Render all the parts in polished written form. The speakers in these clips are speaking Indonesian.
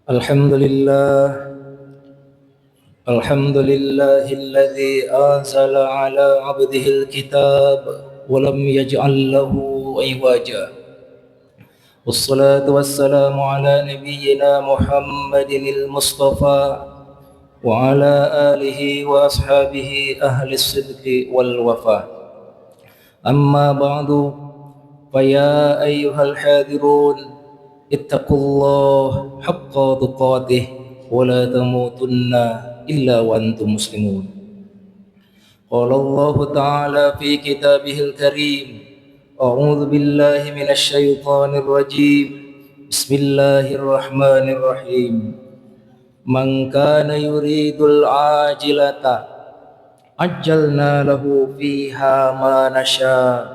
الحمد لله الحمد لله الذي أنزل على عبده الكتاب ولم يجعل له عوجا والصلاة والسلام على نبينا محمد المصطفى وعلى آله وأصحابه أهل الصدق والوفاء أما بعد فيا أيها الحاذرون اتقوا الله حق تقاته ولا تموتن إلا وأنتم مسلمون. قال الله تعالى في كتابه الكريم: أعوذ بالله من الشيطان الرجيم بسم الله الرحمن الرحيم من كان يريد العاجلة عجلنا له فيها ما نشاء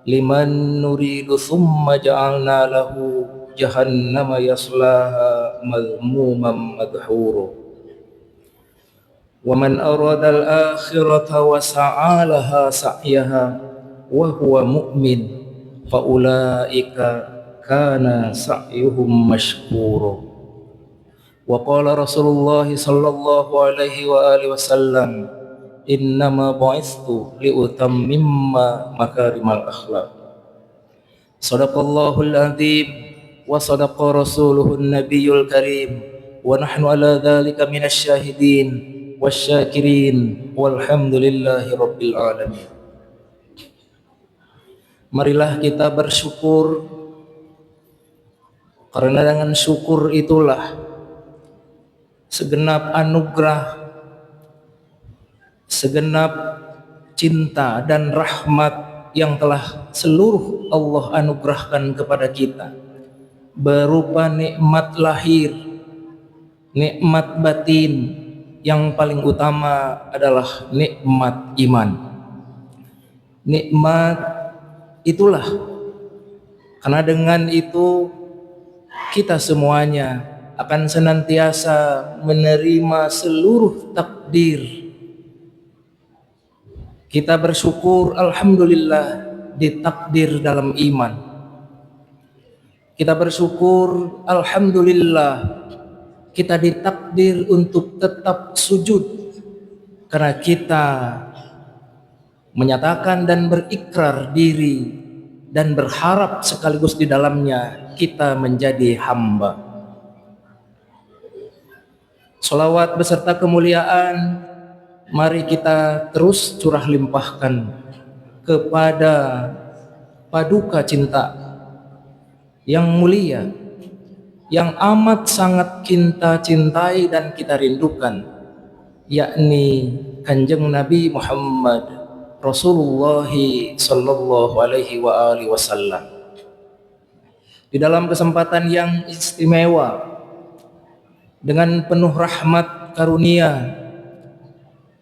liman nuridu thumma ja'alna lahu jahannama yaslaha madhmuman madhura wa man arada al-akhirata wa sa'alaha sa'yaha wa huwa mu'min fa ulaika kana sa'yuhum mashkura. Wa qala Rasulullah sallallahu alaihi wa alihi wasallam: innama bu'istu liutammimma makarimal akhlaq. Sadaqallahul azim wa sadaqa rasuluhun nabiyul karim wa nahnu ala dzalika minasy syahidin wasyakirin walhamdulillahi rabbil alamin. Marilah kita bersyukur, karena dengan syukur itulah segenap anugerah, segenap cinta dan rahmat yang telah seluruh Allah anugerahkan kepada kita, berupa nikmat lahir, nikmat batin, yang paling utama adalah nikmat iman. Nikmat itulah, karena dengan itu kita semuanya akan senantiasa menerima seluruh takdir. Kita bersyukur, alhamdulillah, ditakdir dalam iman. Kita bersyukur, alhamdulillah, kita ditakdir untuk tetap sujud, karena kita menyatakan dan berikrar diri dan berharap sekaligus di dalamnya kita menjadi hamba. Sholawat beserta kemuliaan mari kita terus curah limpahkan kepada paduka cinta yang mulia, yang amat sangat kita cintai dan kita rindukan, yakni Kanjeng Nabi Muhammad Rasulullah sallallahu alaihi wa alihi wasallam. Di dalam kesempatan yang istimewa, dengan penuh rahmat karunia,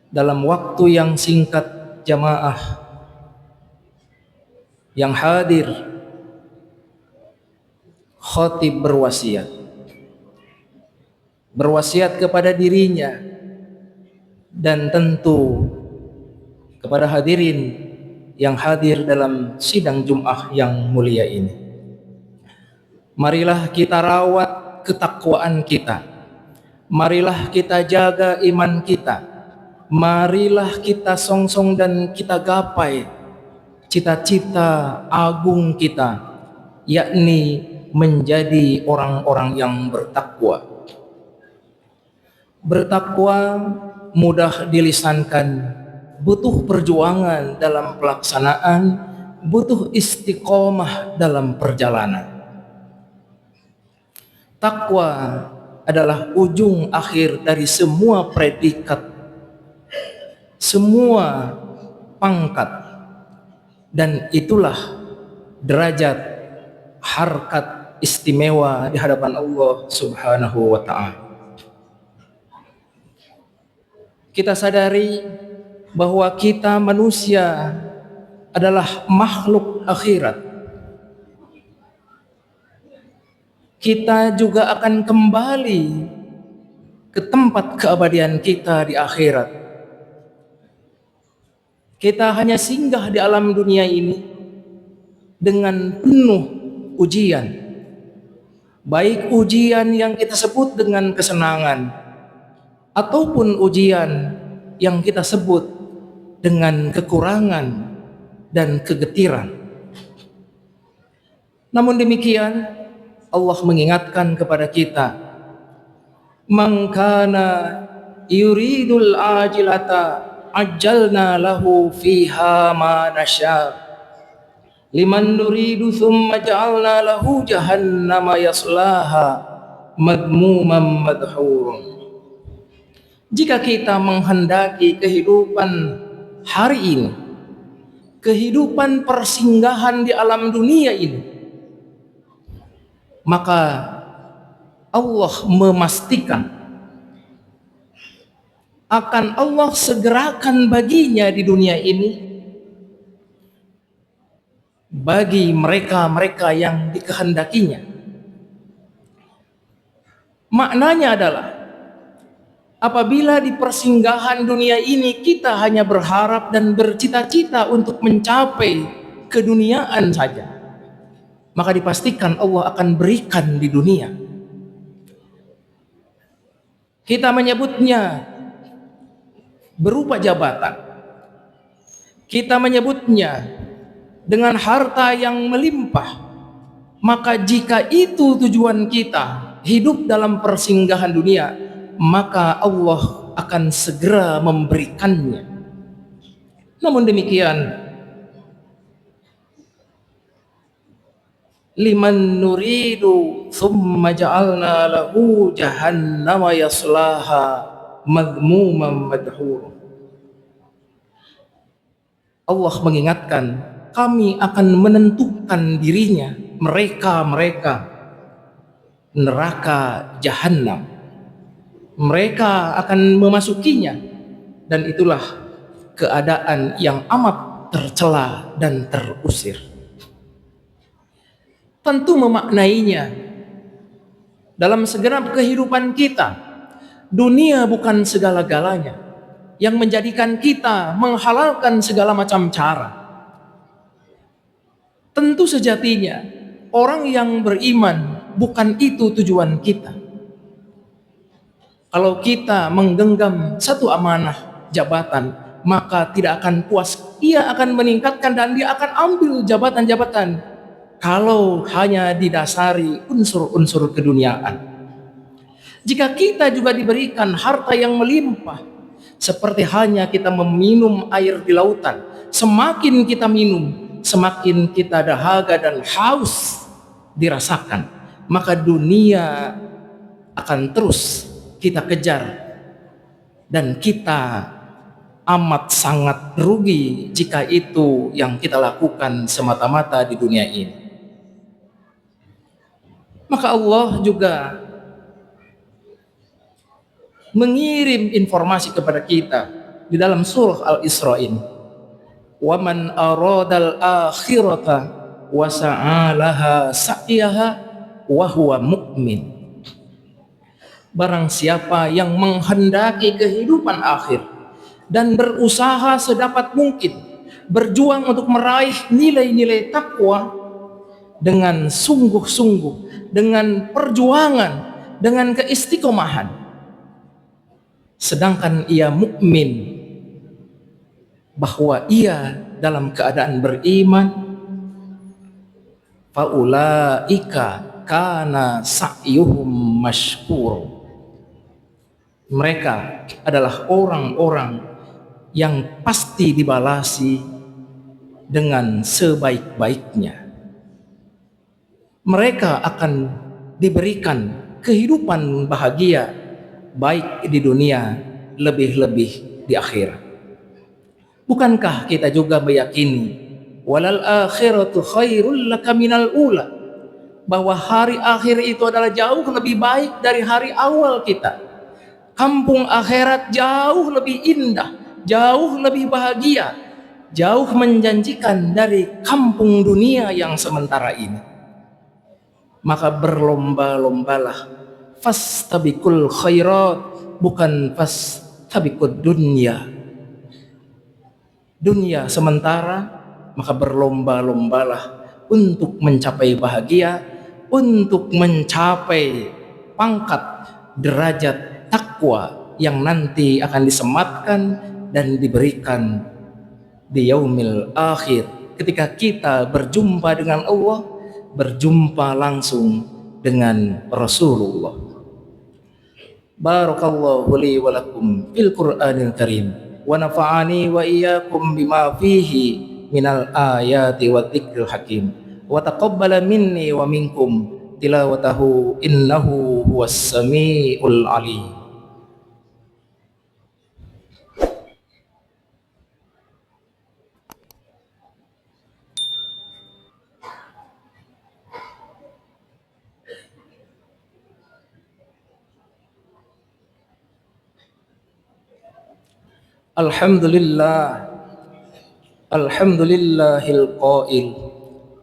dalam waktu yang singkat, jamaah yang hadir, khatib berwasiat kepada dirinya dan tentu kepada hadirin yang hadir dalam sidang Jum'ah yang mulia ini. Marilah kita rawat ketakwaan kita, marilah kita jaga iman kita, marilah kita songsong dan kita gapai cita-cita agung kita, yakni menjadi orang-orang yang bertakwa. Bertakwa mudah dilisankan, butuh perjuangan dalam pelaksanaan, butuh istiqomah dalam perjalanan. Takwa adalah ujung akhir dari semua predikat, semua pangkat, dan itulah derajat harkat istimewa di hadapan Allah Subhanahu wa ta'ala. Kita sadari bahwa kita manusia adalah makhluk akhirat. Kita juga akan kembali ke tempat keabadian kita di akhirat. Kita hanya singgah di alam dunia ini dengan penuh ujian, baik ujian yang kita sebut dengan kesenangan ataupun ujian yang kita sebut dengan kekurangan dan kegetiran. Namun demikian, Allah mengingatkan kepada kita, "Man kana yuridul ajilata ajjalna lahu fiha ma nasya liman nuridu thumma ja'alna lahu jahannama yaslaha madmuman madhurun." Jika kita menghendaki kehidupan hari ini, kehidupan persinggahan di alam dunia ini, maka Allah memastikan akan Allah segerakan baginya di dunia ini bagi mereka-mereka yang dikehendakinya. Maknanya adalah apabila di persinggahan dunia ini kita hanya berharap dan bercita-cita untuk mencapai keduniaan saja, maka dipastikan Allah akan berikan di dunia. Kita menyebutnya berupa jabatan, kita menyebutnya dengan harta yang melimpah. Maka jika itu tujuan kita hidup dalam persinggahan dunia, maka Allah akan segera memberikannya. Namun demikian, liman nuridu thumma ja'alna lahu jahannama yaslaha madmuman madhur. Allah mengingatkan, kami akan menentukan dirinya, mereka neraka jahanam. Mereka akan memasukinya, dan itulah keadaan yang amat tercela dan terusir. Tentu memaknainya dalam segenap kehidupan kita, dunia bukan segala-galanya yang menjadikan kita menghalalkan segala macam cara. Tentu sejatinya orang yang beriman bukan itu tujuan kita. Kalau kita menggenggam satu amanah jabatan, maka tidak akan puas. Ia akan meningkatkan dan dia akan ambil jabatan-jabatan kalau hanya didasari unsur-unsur keduniaan. Jika kita juga diberikan harta yang melimpah, seperti hanya kita meminum air di lautan, semakin kita minum, semakin kita dahaga dan haus dirasakan, maka dunia akan terus kita kejar, dan kita amat sangat rugi jika itu yang kita lakukan semata-mata di dunia ini. Maka Allah juga mengirim informasi kepada kita di dalam surah Al-Isra ini, wa man aradal akhirata wa sa'alaha sa'yaha wa huwa mu'min. Barang siapa yang menghendaki kehidupan akhir dan berusaha sedapat mungkin berjuang untuk meraih nilai-nilai takwa dengan sungguh-sungguh, dengan perjuangan, dengan keistiqomahan, sedangkan ia mukmin, bahwa ia dalam keadaan beriman, faulaika kana sa'yuhum mashkur. Mereka adalah orang-orang yang pasti dibalasi dengan sebaik-baiknya. Mereka akan diberikan kehidupan bahagia, baik di dunia, lebih-lebih di akhirat. Bukankah kita juga meyakini walal akhiratu khairul laka minal ula, bahwa hari akhir itu adalah jauh lebih baik dari hari awal kita. Kampung akhirat jauh lebih indah, jauh lebih bahagia, jauh menjanjikan dari kampung dunia yang sementara ini. Maka berlomba-lombalah, fastabiqul khairat, bukan fastabiqud dunya. Dunia sementara, maka berlomba-lombalah untuk mencapai bahagia, untuk mencapai pangkat derajat takwa yang nanti akan disematkan dan diberikan di yaumil akhir, ketika kita berjumpa dengan Allah, berjumpa langsung dengan Rasulullah. Barakallahu li wa lakum fil Qur'anil Karim wa nafa'ani wa iyyakum bima fihi minal ayati wa dzikril hakim wa taqabbala minni wa minkum tilawatahu innahu huwas samiul alim. Alhamdulillah, alhamdulillahil qail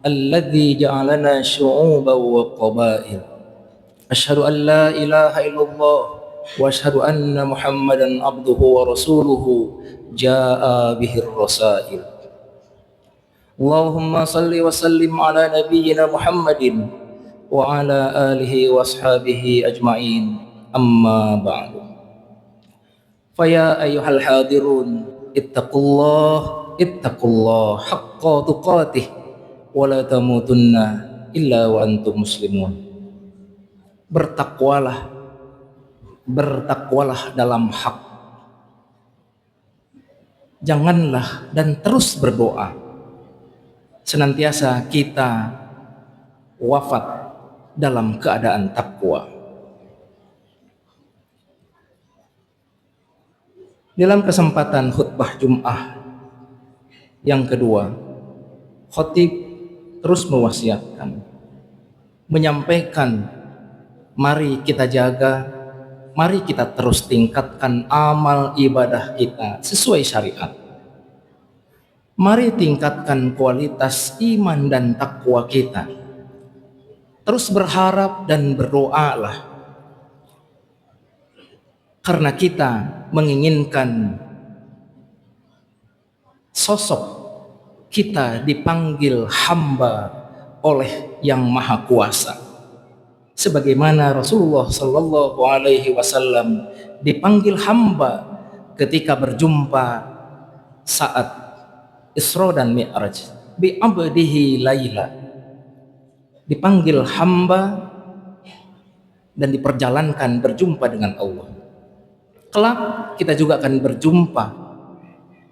alladzi ja'alana syu'uban wa qabail. Asyhadu an la ilaha illallah wa asyhadu anna Muhammadan abduhu wa rasuluhu jaa'a bihir rasail. Allahumma salli wa sallim ala nabiyyina Muhammadin wa ala alihi wa ashabihi ajma'in. Amma ba'du. Faya ayyuhal hadirun ittaqullah haqqa tuqatih wa la tamutunna illa wa antum muslimun. Bertakwalah dalam hak. Janganlah dan terus berdoa senantiasa kita wafat dalam keadaan takwa. Dalam kesempatan khutbah Jum'ah yang kedua, khatib terus mewasiatkan, menyampaikan, mari kita jaga, mari kita terus tingkatkan amal ibadah kita sesuai syariat. Mari tingkatkan kualitas iman dan takwa kita. Terus berharap dan berdoalah, karena kita menginginkan sosok kita dipanggil hamba oleh Yang Maha Kuasa, sebagaimana Rasulullah Sallallahu Alaihi Wasallam dipanggil hamba ketika berjumpa saat Isra dan Mi'raj, bi abdihi laila, dipanggil hamba dan diperjalankan berjumpa dengan Allah. Kelak kita juga akan berjumpa,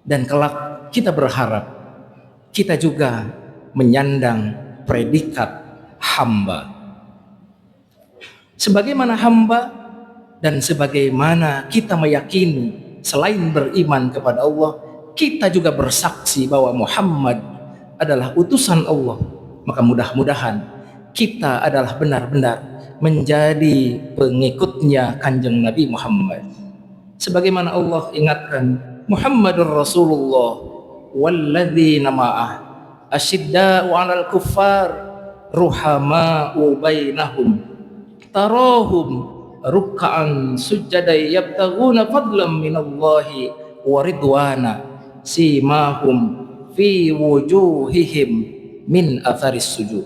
dan kelak kita berharap kita juga menyandang predikat hamba. Sebagaimana hamba dan sebagaimana kita meyakini selain beriman kepada Allah, kita juga bersaksi bahwa Muhammad adalah utusan Allah. Maka mudah-mudahan kita adalah benar-benar menjadi pengikutnya Kanjeng Nabi Muhammad. Sebagaimana Allah ingatkan, Muhammadur Rasulullah walladzina ma'ah asyidda'u 'alal kuffar ruhama'u bainahum tarahum ruk'an sujada yabtaghuna fadlan minallahi wa ridwana simahum fi wujuhihim min atharis sujud.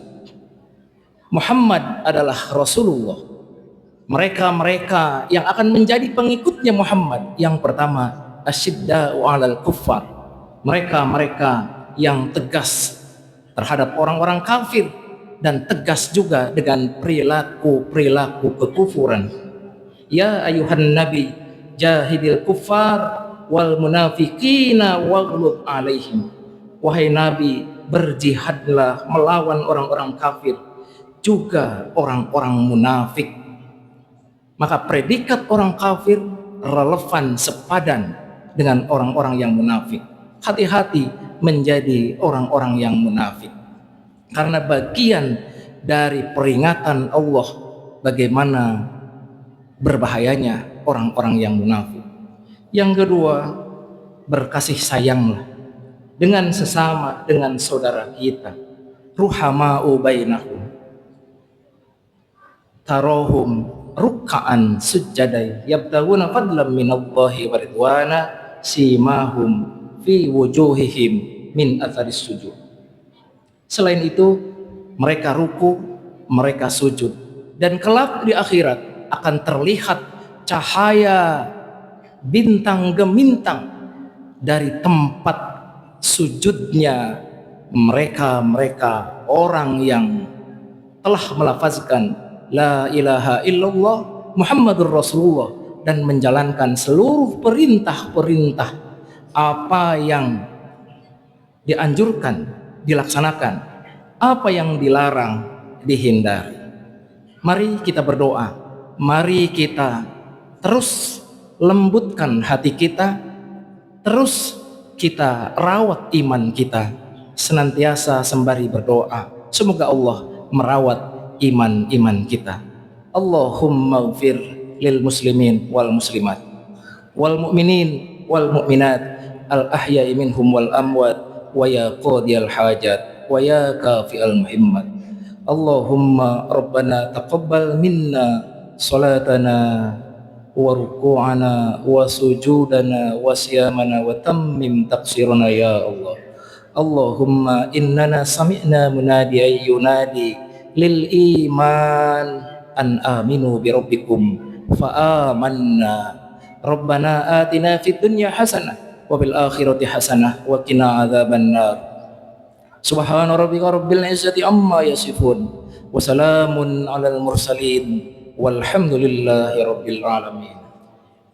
Muhammad adalah Rasulullah. Mereka yang akan menjadi pengikutnya Muhammad, yang pertama asyidda'u 'alal kuffar, mereka yang tegas terhadap orang-orang kafir dan tegas juga dengan perilaku kekufuran. Ya ayuhan nabi jahidil kuffar wal munafiqina waghlub 'alaihim. Wahai nabi, berjihadlah melawan orang-orang kafir juga orang-orang munafik. Maka predikat orang kafir relevan sepadan dengan orang-orang yang munafik. Hati-hati menjadi orang-orang yang munafik, karena bagian dari peringatan Allah bagaimana berbahayanya orang-orang yang munafik. Yang kedua, berkasih sayanglah dengan sesama, dengan saudara kita. Ruhama'u bainahum tarohum ruk'an sujada yabtaghuna fadlan minallahi wa ridwana simahum fi wujuhihim min atharis sujud. Selain itu, mereka ruku mereka sujud, dan kelak di akhirat akan terlihat cahaya bintang gemintang dari tempat sujudnya mereka orang yang telah melafazkan la ilaha illallah Muhammadur Rasulullah dan menjalankan seluruh perintah-perintah apa yang dianjurkan dilaksanakan, apa yang dilarang dihindari. Mari kita berdoa, mari kita terus lembutkan hati kita, terus kita rawat iman kita, senantiasa sembari berdoa. Semoga Allah merawat iman kita. Allahumma ighfir lil muslimin wal muslimat wal mu'minin wal mu'minat al ahya'i minhum wal amwat wa ya qadiyal hajat wa ya kafi'al muhimmat. Allahumma rabbana taqabbal minna salatana wa ruku'ana wa sujudana wa siyamana wa tammim taqsirana ya Allah. Allahumma innana sami'na munadiyan yunadi lil iman an aminu bi rabbikum fa amanna. Rabbana atina fid dunya hasanah wa bil akhirati hasanah wa qina adzabannar. Subhana rabbika rabbil izzati amma yasifun wa salamun alal mursalin walhamdulillahi rabbil alamin.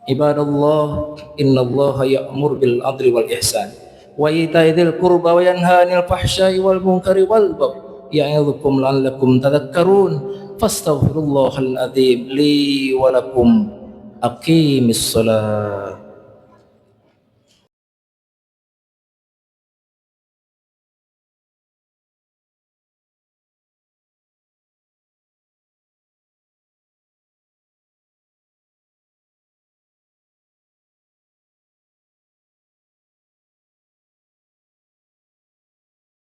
Ibadallah, innallaha ya'mur bil adli wal ihsan wa ita'i dzil qurba wa yanha 'anil fahsya'i wal munkari wal baghi ya'idzukum la'allakum tadhakkarun. Fastaghfirullahal adzim li wa lakum. Aqimis shalah.